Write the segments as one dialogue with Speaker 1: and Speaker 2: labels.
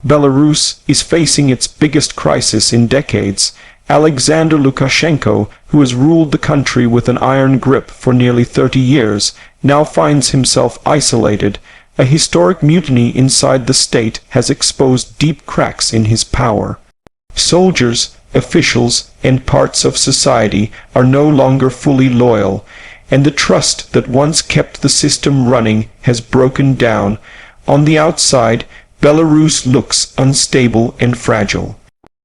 Speaker 1: Belarus is facing its biggest crisis in decades. Alexander Lukashenko, who has ruled the country with an iron grip for nearly 30 years, now finds himself isolated. A historic mutiny inside the state has exposed deep cracks in his power. Soldiers, officials, and parts of society are no longer fully loyal, and the trust that once kept the system running has broken down. On the outside, Belarus looks unstable and fragile.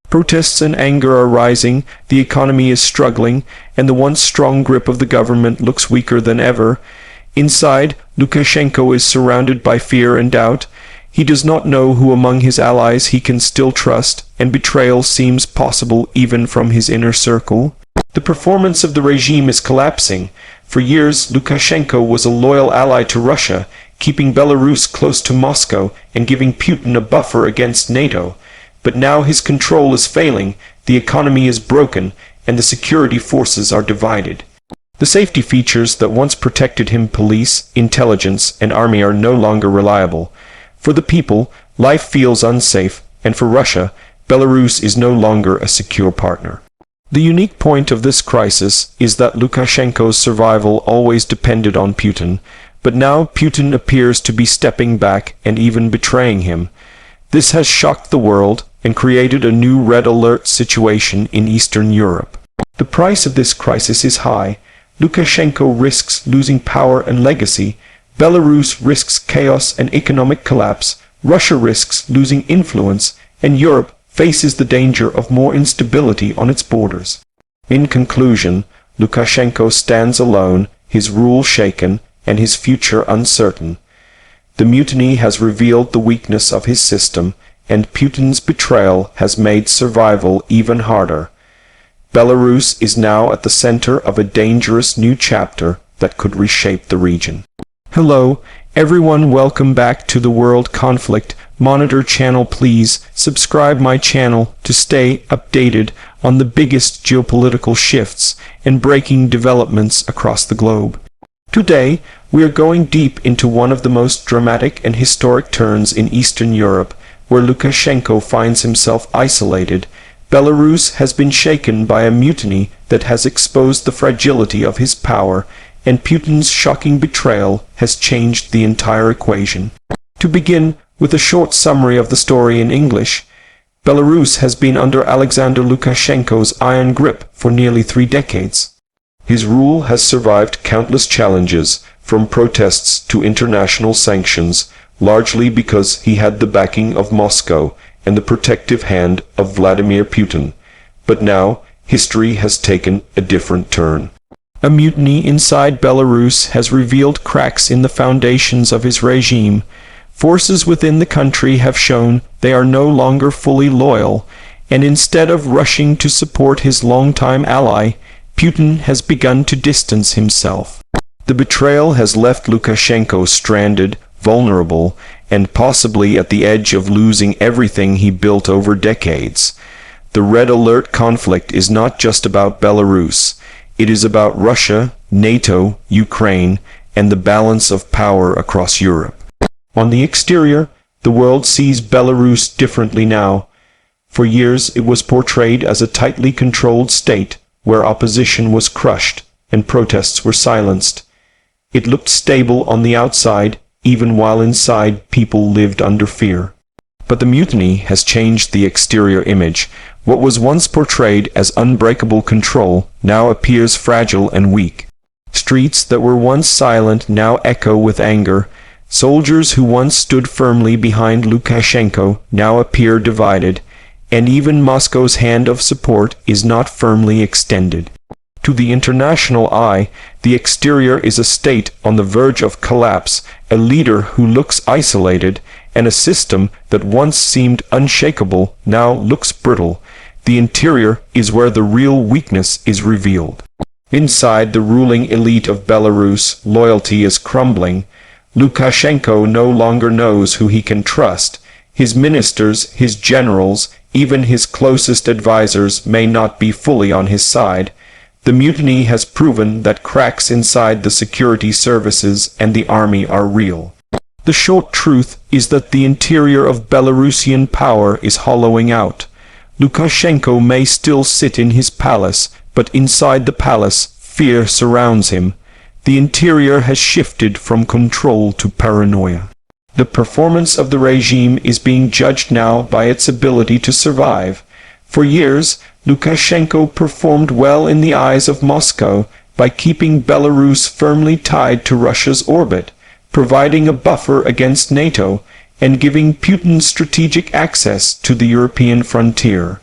Speaker 1: Protests and anger are rising, the economy is struggling, and the once strong grip of the government looks weaker than ever. Inside, Lukashenko is surrounded by fear and doubt. He does not know who among his allies he can still trust, and betrayal seems possible even from his inner circle. The performance of the regime is collapsing. For years, Lukashenko was a loyal ally to Russia, keeping Belarus close to Moscow and giving Putin a buffer against NATO. But now his control is failing, the economy is broken, and the security forces are divided. The safety features that once protected him, police, intelligence, and army, are no longer reliable. For the people, life feels unsafe, and for Russia, Belarus is no longer a secure partner. The unique point of this crisis is that Lukashenko's survival always depended on Putin, but now Putin appears to be stepping back and even betraying him. This has shocked the world and created a new red alert situation in Eastern Europe. The price of this crisis is high. Lukashenko risks losing power and legacy. Belarus risks chaos and economic collapse. Russia risks losing influence, and Europe faces the danger of more instability on its borders. In conclusion, Lukashenko stands alone, his rule shaken, and his future uncertain. The mutiny has revealed the weakness of his system, and Putin's betrayal has made survival even harder. Belarus is now at the center of a dangerous new chapter that could reshape the region. Hello, everyone, welcome back to the World Conflict Monitor channel. Please subscribe my channel to stay updated on the biggest geopolitical shifts and breaking developments across the globe. Today, we are going deep into one of the most dramatic and historic turns in Eastern Europe, where Lukashenko finds himself isolated. Belarus has been shaken by a mutiny that has exposed the fragility of his power, and Putin's shocking betrayal has changed the entire equation. To begin with a short summary of the story in English, Belarus has been under Alexander Lukashenko's iron grip for nearly 3 decades. His rule has survived countless challenges, from protests to international sanctions, largely because he had the backing of Moscow and the protective hand of Vladimir Putin. But now, history has taken a different turn. A mutiny inside Belarus has revealed cracks in the foundations of his regime. Forces within the country have shown they are no longer fully loyal, and instead of rushing to support his longtime ally, Putin has begun to distance himself. The betrayal has left Lukashenko stranded, vulnerable, and possibly at the edge of losing everything he built over decades. The Red Alert conflict is not just about Belarus. It is about Russia, NATO, Ukraine, and the balance of power across Europe. On the exterior, the world sees Belarus differently now. For years it was portrayed as a tightly controlled state, where opposition was crushed and protests were silenced. It looked stable on the outside, even while inside people lived under fear. But the mutiny has changed the exterior image. What was once portrayed as unbreakable control now appears fragile and weak. Streets that were once silent now echo with anger. Soldiers who once stood firmly behind Lukashenko now appear divided, and even Moscow's hand of support is not firmly extended. To the international eye, the exterior is a state on the verge of collapse, a leader who looks isolated, and a system that once seemed unshakable now looks brittle. The interior is where the real weakness is revealed. Inside the ruling elite of Belarus, loyalty is crumbling. Lukashenko no longer knows who he can trust. His ministers, his generals, even his closest advisors may not be fully on his side. The mutiny has proven that cracks inside the security services and the army are real. The short truth is that the interior of Belarusian power is hollowing out. Lukashenko may still sit in his palace, but inside the palace, fear surrounds him. The interior has shifted from control to paranoia. The performance of the regime is being judged now by its ability to survive. For years, Lukashenko performed well in the eyes of Moscow by keeping Belarus firmly tied to Russia's orbit, providing a buffer against NATO, and giving Putin strategic access to the European frontier.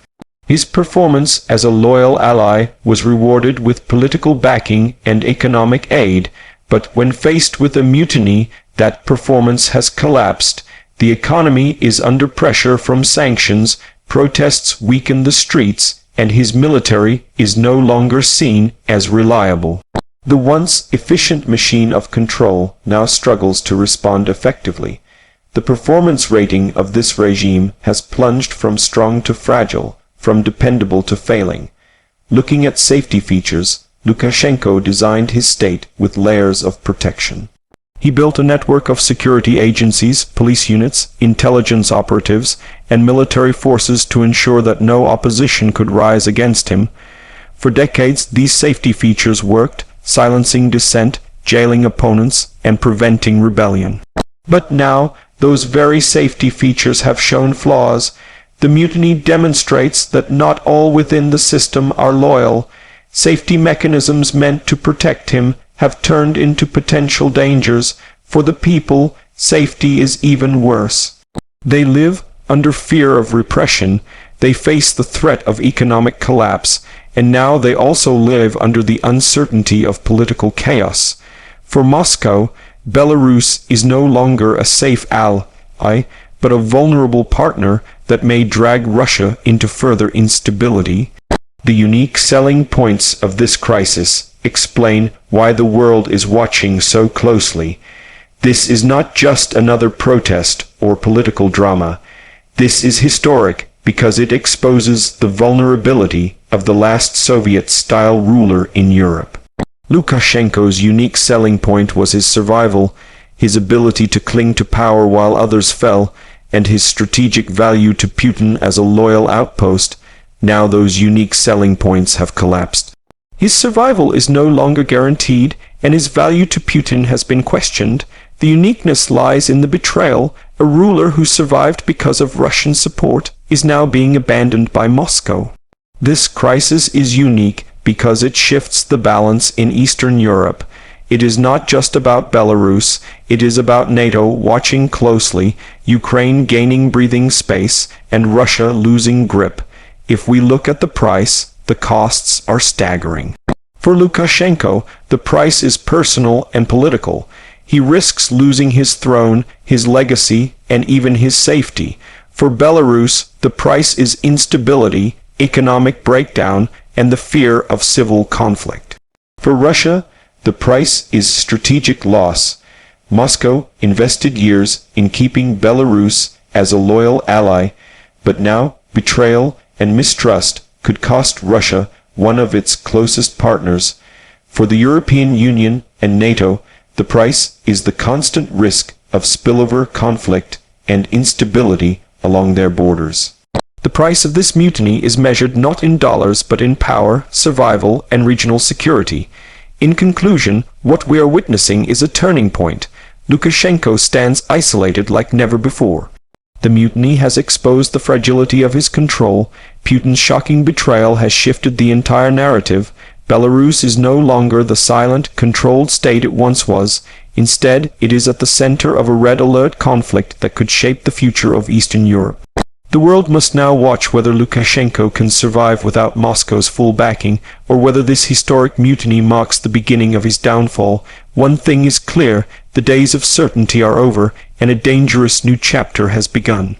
Speaker 1: His performance as a loyal ally was rewarded with political backing and economic aid, but when faced with a mutiny, that performance has collapsed. The economy is under pressure from sanctions, protests weaken the streets, and his military is no longer seen as reliable. The once efficient machine of control now struggles to respond effectively. The performance rating of this regime has plunged from strong to fragile, from dependable to failing. Looking at safety features, Lukashenko designed his state with layers of protection. He built a network of security agencies, police units, intelligence operatives, and military forces to ensure that no opposition could rise against him. For decades, these safety features worked, silencing dissent, jailing opponents, and preventing rebellion. But now, those very safety features have shown flaws. The mutiny demonstrates that not all within the system are loyal. Safety mechanisms meant to protect him have turned into potential dangers. For the people, safety is even worse. They live under fear of repression, they face the threat of economic collapse, and now they also live under the uncertainty of political chaos. For Moscow, Belarus is no longer a safe ally, but a vulnerable partner that may drag Russia into further instability. The unique selling points of this crisis explain why the world is watching so closely. This is not just another protest or political drama. This is historic because it exposes the vulnerability of the last Soviet-style ruler in Europe. Lukashenko's unique selling point was his survival, his ability to cling to power while others fell, and his strategic value to Putin as a loyal outpost. Now those unique selling points have collapsed. His survival is no longer guaranteed, and his value to Putin has been questioned. The uniqueness lies in the betrayal. A ruler who survived because of Russian support is now being abandoned by Moscow. This crisis is unique because it shifts the balance in Eastern Europe. It is not just about Belarus, it is about NATO watching closely, Ukraine gaining breathing space, and Russia losing grip. If we look at the price, the costs are staggering. For Lukashenko, the price is personal and political. He risks losing his throne, his legacy, and even his safety. For Belarus, the price is instability, economic breakdown, and the fear of civil conflict. For Russia, the price is strategic loss. Moscow invested years in keeping Belarus as a loyal ally, but now betrayal and mistrust could cost Russia one of its closest partners. For the European Union and NATO, the price is the constant risk of spillover conflict and instability along their borders. The price of this mutiny is measured not in dollars but in power, survival, and regional security. In conclusion, what we are witnessing is a turning point. Lukashenko stands isolated like never before. The mutiny has exposed the fragility of his control. Putin's shocking betrayal has shifted the entire narrative. Belarus is no longer the silent, controlled state it once was. Instead, it is at the center of a red alert conflict that could shape the future of Eastern Europe. The world must now watch whether Lukashenko can survive without Moscow's full backing, or whether this historic mutiny marks the beginning of his downfall. One thing is clear, the days of certainty are over, and a dangerous new chapter has begun.